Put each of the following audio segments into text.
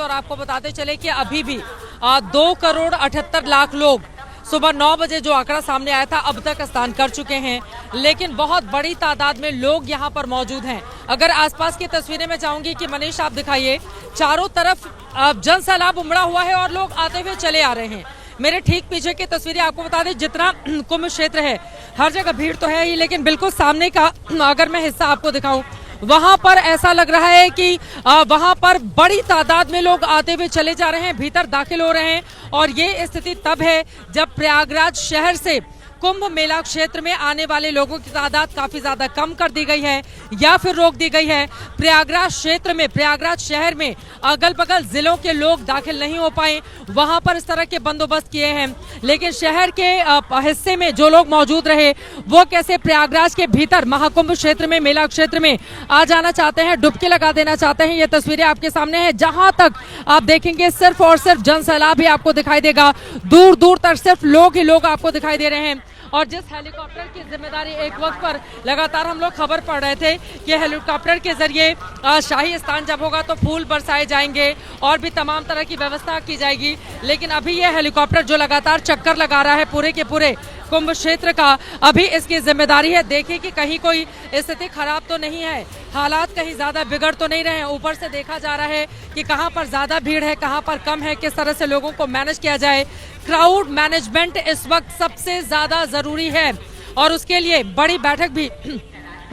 वक्त। और आपको बताते चले कि अभी भी 2,78,00,000 लोग सुबह 9 बजे जो आंकड़ा सामने आया था अब तक स्नान कर चुके हैं, लेकिन बहुत बड़ी तादाद में लोग यहाँ पर मौजूद हैं। अगर आसपास की तस्वीरें मैं चाहूंगी कि मनीष आप दिखाइए, चारों तरफ जन सैलाब उमड़ा हुआ है और लोग आते हुए चले आ रहे हैं। मेरे ठीक पीछे की तस्वीरें आपको बता दें, जितना कुंभ क्षेत्र है हर जगह भीड़ तो है ही, लेकिन बिल्कुल सामने का अगर मैं हिस्सा आपको दिखाऊं, वहां पर ऐसा लग रहा है कि वहां पर बड़ी तादाद में लोग आते हुए चले जा रहे हैं, भीतर दाखिल हो रहे हैं। और ये स्थिति तब है जब प्रयागराज शहर से कुंभ मेला क्षेत्र में आने वाले लोगों की तादाद काफी ज्यादा कम कर दी गई है या फिर रोक दी गई है। प्रयागराज क्षेत्र में, प्रयागराज शहर में अगल बगल जिलों के लोग दाखिल नहीं हो पाए, वहां पर इस तरह के बंदोबस्त किए हैं। लेकिन शहर के हिस्से में जो लोग मौजूद रहे वो कैसे प्रयागराज के भीतर महाकुंभ क्षेत्र में, मेला क्षेत्र में आ जाना चाहते हैं, डुबकी लगा देना चाहते हैं। ये तस्वीरें आपके सामने है, जहां तक आप देखेंगे सिर्फ और सिर्फ जन सैलाब ही आपको दिखाई देगा। दूर दूर तक सिर्फ लोग ही लोग आपको दिखाई दे रहे हैं। और जिस हेलीकॉप्टर की जिम्मेदारी एक वक्त पर लगातार हम लोग खबर पढ़ रहे थे कि हेलीकॉप्टर के जरिए शाही स्नान जब होगा तो फूल बरसाए जाएंगे और भी तमाम तरह की व्यवस्था की जाएगी, लेकिन अभी ये हेलीकॉप्टर जो लगातार चक्कर लगा रहा है पूरे के पूरे कुंभ क्षेत्र का, अभी इसकी जिम्मेदारी है देखिए कि कहीं कोई स्थिति खराब तो नहीं है, हालात कहीं ज्यादा बिगड़ तो नहीं रहे हैं। ऊपर से देखा जा रहा है कि कहां पर ज्यादा भीड़ है, कहां पर कम है, किस तरह से लोगों को मैनेज किया जाए। क्राउड मैनेजमेंट इस वक्त सबसे ज्यादा जरूरी है और उसके लिए बड़ी बैठक भी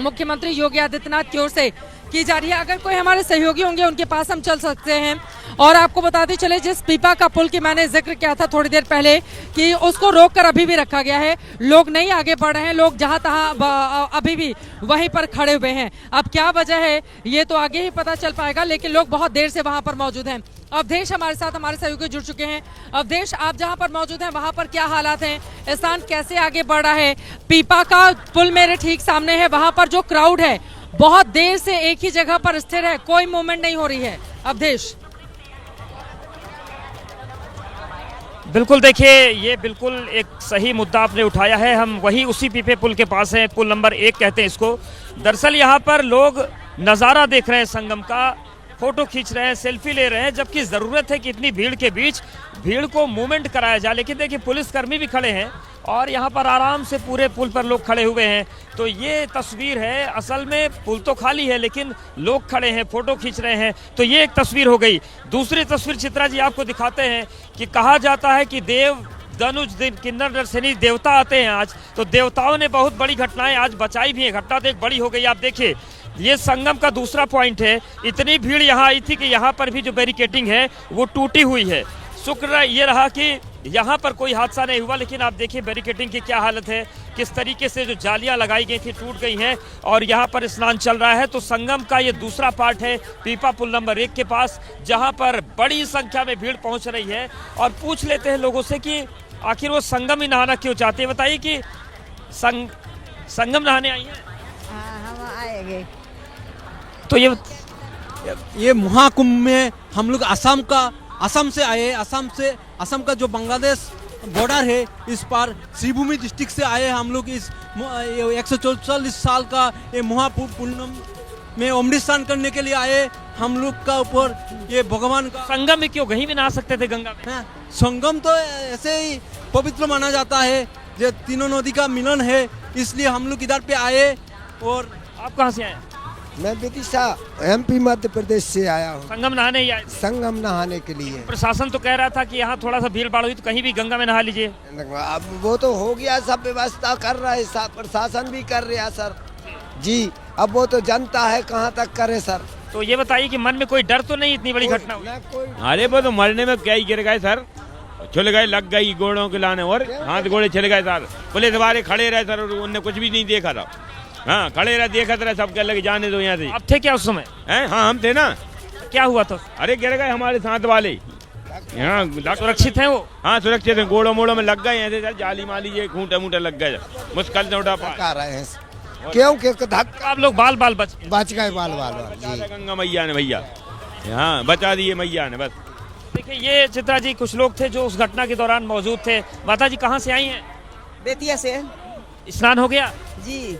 मुख्यमंत्री योगी आदित्यनाथ की ओर से की जा रही है। अगर कोई हमारे सहयोगी होंगे उनके पास हम चल सकते हैं। और आपको बताते चले, जिस पीपा का पुल की मैंने जिक्र किया था थोड़ी देर पहले कि उसको रोककर अभी भी रखा गया है, लोग नहीं आगे बढ़ रहे हैं, लोग जहां तहां अभी भी वहीं पर खड़े हुए हैं। अब क्या वजह है ये तो आगे ही पता चल पाएगा, लेकिन लोग बहुत देर से वहां पर मौजूद हैं। अवधेश हमारे साथ, हमारे सहयोगी जुड़ चुके हैं। अवधेश, आप जहां पर मौजूद हैं वहां पर क्या हालात हैं, स्नान कैसे आगे बढ़ रहा है? पीपा का पुल मेरे ठीक सामने है, वहां पर जो क्राउड है बहुत देर से एक ही जगह पर स्थिर है, कोई मूवमेंट नहीं हो रही है। अवधेश, बिल्कुल, देखिए ये बिल्कुल एक सही मुद्दा आपने उठाया है। हम वही उसी पीपे पुल के पास हैं, पुल नंबर 1 कहते हैं इसको। दरअसल यहाँ पर लोग नज़ारा देख रहे हैं संगम का, फोटो खींच रहे हैं, सेल्फी ले रहे हैं, जबकि ज़रूरत है कि इतनी भीड़ के बीच भीड़ को मूवमेंट कराया जाए। लेकिन देखिए पुलिसकर्मी भी खड़े हैं और यहाँ पर आराम से पूरे पुल पर लोग खड़े हुए हैं। तो ये तस्वीर है, असल में पुल तो खाली है लेकिन लोग खड़े हैं, फोटो खींच रहे हैं। तो ये एक तस्वीर हो गई। दूसरी तस्वीर चित्रा जी आपको दिखाते हैं कि कहा जाता है कि देव धनुष दिन किन्नर नरसिंह देवता आते हैं आज, तो देवताओं ने बहुत बड़ी घटनाएं आज बचाई भी है। घटना तो एक बड़ी हो गई। आप देखिए ये संगम का दूसरा पॉइंट है, इतनी भीड़ यहाँ आई थी कि यहाँ पर भी जो बैरिकेटिंग है वो टूटी हुई है। शुक्र ये रहा कि यहाँ पर कोई हादसा नहीं हुआ, लेकिन आप देखिए बैरिकेटिंग की क्या हालत है, किस तरीके से जो जालियाँ लगाई गई थी टूट गई हैं और यहाँ पर स्नान चल रहा है। तो संगम का ये दूसरा पार्ट है पीपा पुल नंबर 1 के पास, जहाँ पर बड़ी संख्या में भीड़ पहुँच रही है। और पूछ लेते हैं लोगों से कि आखिर वो संगम ही नहाना क्यों चाहते हैं। बताइए कि संगम नहाने आई हैं? हम आएंगे। तो ये महाकुंभ में हम लोग असम से आए। असम का जो बांग्लादेश बॉर्डर है इस पार श्रीभूमि डिस्ट्रिक्ट से आए हम लोग। इस 144 साल का ये महापूर्णम में अमृत स्नान करने के लिए आए हम लोग का ऊपर। ये भगवान का संगम में क्यों, कहीं भी नहा सकते थे गंगा में? संगम तो ऐसे ही पवित्र माना जाता है, जो तीनों नदी का मिलन है, इसलिए हम लोग इधर पे आए। और आप कहाँ से आए? मैं विदिशा MP मध्य प्रदेश से आया हूँ। संगम नहाने ही आए? संगम नहाने के लिए। प्रशासन तो कह रहा था कि यहाँ थोड़ा सा भीड़ भाड़ हुई तो कहीं भी गंगा में नहा लीजिए। अब वो तो हो गया, सब व्यवस्था कर रहा है, प्रशासन भी कर रहा है सर जी। अब वो तो जनता है, कहाँ तक करे सर। तो ये बताइए कि मन में कोई डर तो नहीं, इतनी बड़ी घटना हुई? अरे वो तो मरने में क्या ही गिर गए सर, चले गए, लग गई घोड़ों के लाने और हाथ घोड़े चले गए सर। पुलिस वाले खड़े रहे सर, उनने कुछ भी नहीं देखा था। हाँ, खड़े रहे, देखा रहे, सब कह लगे जाने दो यहाँ से। अब थे क्या उस समय? हाँ हम थे ना। क्या हुआ था? अरे गिर गए हमारे साथ वाले। यहाँ सुरक्षित हैं वो? हाँ सुरक्षित है, गोड़ों मोड़ों में लग गए ऐसे सर, जाली माली ये खूंटे मूटे लग गए, मुश्किल से उठा पा रहे हैं क्योंकि धक्का। आप लोग बाल बच गए, बाल जी। गंगा मैया ने भैया हाँ बचा दिए मैया ने बस। देखिए ये चित्रा जी कुछ लोग थे जो उस घटना के दौरान मौजूद थे। माता जी कहाँ से आई हैं? बेतिया से। स्नान हो गया जी?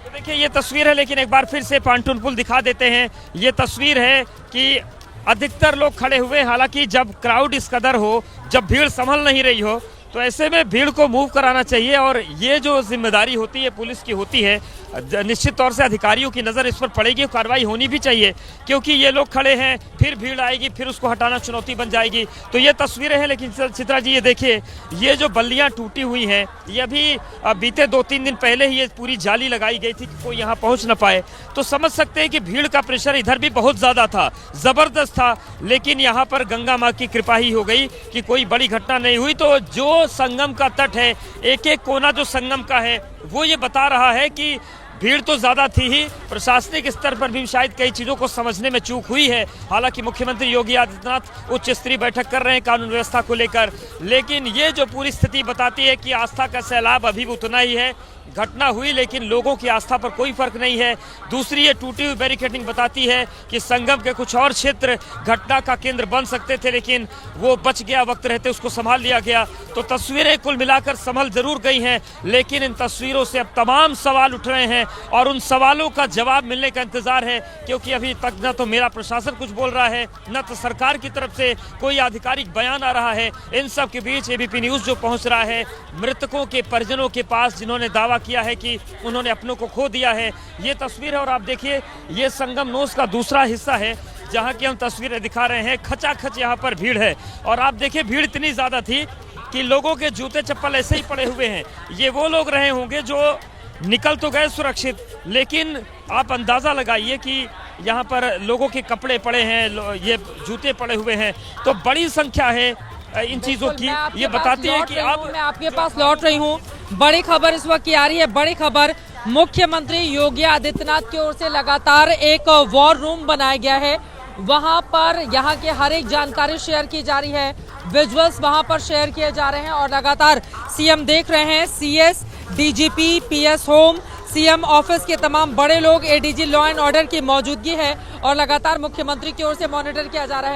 देखिए ये तस्वीर है, लेकिन एक बार फिर से पांटून पुल दिखा देते हैं। ये तस्वीर है कि अधिकतर लोग खड़े हुए। हालांकि जब क्राउड इस कदर हो, जब भीड़ संभल नहीं रही हो, तो ऐसे में भीड़ को मूव कराना चाहिए। और ये जो जिम्मेदारी होती है पुलिस की होती है, निश्चित तौर से अधिकारियों की नज़र इस पर पड़ेगी, कार्रवाई होनी भी चाहिए, क्योंकि ये लोग खड़े हैं, फिर भीड़ आएगी, फिर उसको हटाना चुनौती बन जाएगी। तो ये तस्वीरें हैं। लेकिन चित्रा जी, ये देखिए, ये जो बल्लियाँ टूटी हुई हैं, ये अभी बीते 2-3 दिन पहले ही ये पूरी जाली लगाई गई थी कि कोई यहाँ पहुँच ना पाए। तो समझ सकते हैं कि भीड़ का प्रेशर इधर भी बहुत ज़्यादा था, ज़बरदस्त था। लेकिन यहाँ पर गंगा माँ की कृपा ही हो गई कि कोई बड़ी घटना नहीं हुई। तो जो संगम का तट है, एक एक कोना जो संगम का है, वो ये बता रहा है कि भीड़ तो ज्यादा थी ही, प्रशासनिक स्तर पर भी शायद कई चीजों को समझने में चूक हुई है। हालांकि मुख्यमंत्री योगी आदित्यनाथ उच्च स्तरीय बैठक कर रहे हैं कानून व्यवस्था को लेकर, लेकिन ये जो पूरी स्थिति बताती है कि आस्था का सैलाब अभी भी उतना ही है। घटना हुई लेकिन लोगों की आस्था पर कोई फर्क नहीं है। दूसरी ये टूटी हुई बैरिकेडिंग बताती है कि संगम के कुछ और क्षेत्र घटना का केंद्र बन सकते थे, लेकिन वो बच गया, वक्त रहते उसको संभाल लिया गया। तो तस्वीरें कुल मिलाकर संभल जरूर गई हैं, लेकिन इन तस्वीरों से अब तमाम सवाल उठ रहे हैं और उन सवालों का जवाब मिलने का इंतजार है, क्योंकि अभी तक न तो मेरा प्रशासन कुछ बोल रहा है, न तो सरकार की तरफ से कोई आधिकारिक बयान आ रहा है। इन सब के बीच एबीपी न्यूज जो पहुंच रहा है मृतकों के परिजनों के पास, जिन्होंने दावा किया है कि उन्होंने अपनों को खो दिया है, ये तस्वीर है। और आप देखिए, ये संगम नोस का दूसरा हिस्सा है जहां की हम तस्वीरें दिखा रहे हैं। खचाखच यहाँ पर भीड़ है और आप देखिए, भीड़ इतनी ज्यादा थी कि लोगों के जूते चप्पल ऐसे ही पड़े हुए हैं। ये वो लोग रहे होंगे जो निकल तो गए सुरक्षित, लेकिन आप अंदाजा लगाइए कि यहाँ पर लोगों के कपड़े पड़े हैं, ये जूते पड़े हुए हैं। तो बड़ी संख्या है इन चीजों की। ये बताती है कि अब मैं आपके पास लौट रही हूँ। बड़ी खबर इस वक्त की आ रही है, बड़ी खबर मुख्यमंत्री योगी आदित्यनाथ की ओर से लगातार एक वॉर रूम बनाया गया है। वहां पर यहाँ के हर एक जानकारी शेयर की जा रही है, विजुअल्स वहां पर शेयर किए जा रहे हैं और लगातार सीएम देख रहे हैं, CS, DGP, PS home, CM office के तमाम बड़े लोग, एडीजी लॉ एंड ऑर्डर की मौजूदगी है और लगातार मुख्यमंत्री की ओर से मॉनिटर किया जा रहा है।